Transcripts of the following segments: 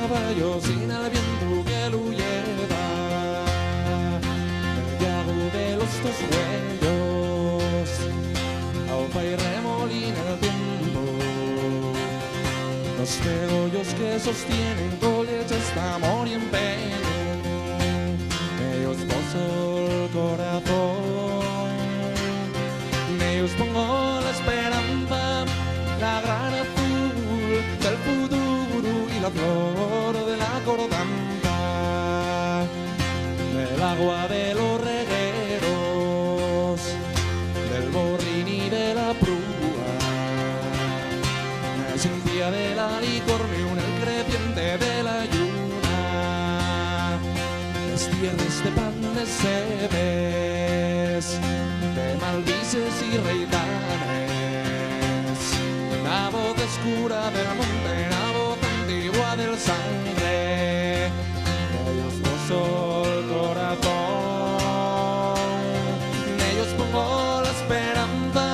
caballo sin el viento que lo lleva, el llago de los dos huellos, aupa y remolina el tiempo, los tegollos que sostienen colechas de amor y empeño, ellos poso el corazón, en ellos pongo la esperanza, la gran azul del futuro y la flor de la cordanza, del agua de los regueros, del borrín y de la prúa, la esencia de la licornión, el creciente de la lluna, las tierras de pan de cebes, de malvises y reitanes, la voz oscura del monte, la voz antigua del sangre, ellos poso el corazón, en ellos pongo la esperanza,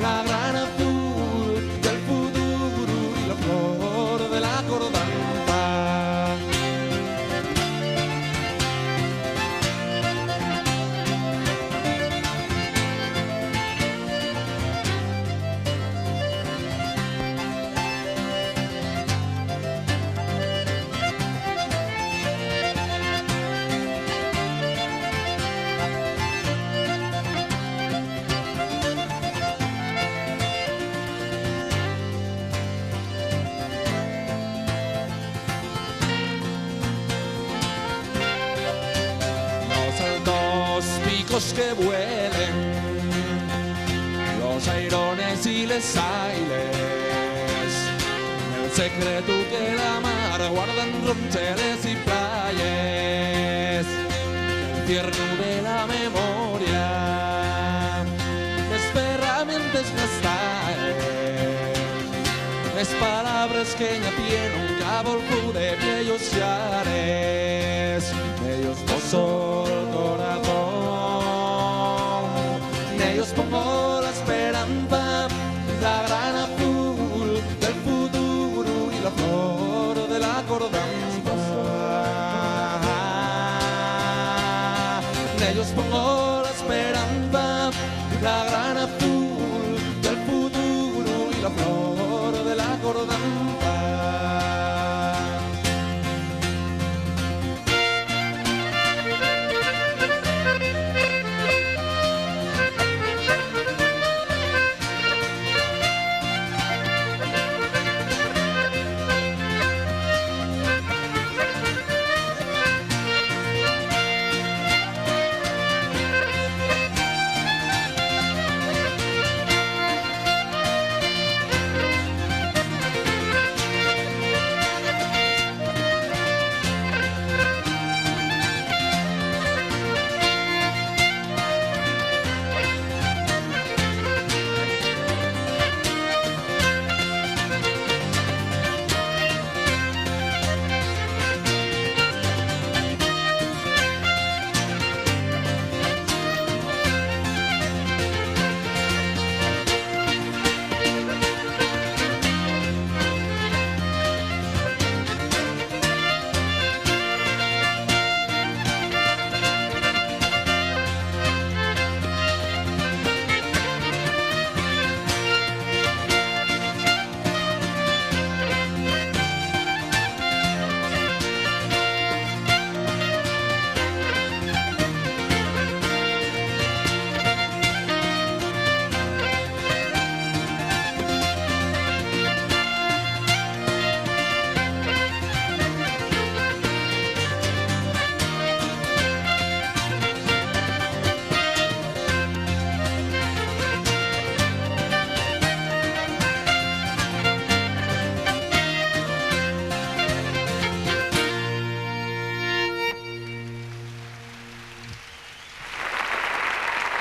la gran azul del futuro y la flor de la cordanza. Picos que vuelen, los airones y les ailes, el secreto que la mar guarda en roncheles y playas, el tierno de la memoria, las ferramentas las palabras que ya tienen cabo de viejos yares, ellos poso el corazón, en ellos pongo la esperanza, la gran azul del futuro y la flor de la cordanza, en ellos pongo la esperanza, la gran azul del futuro y la flor de la cordanza.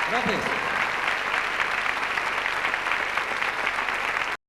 Gracias.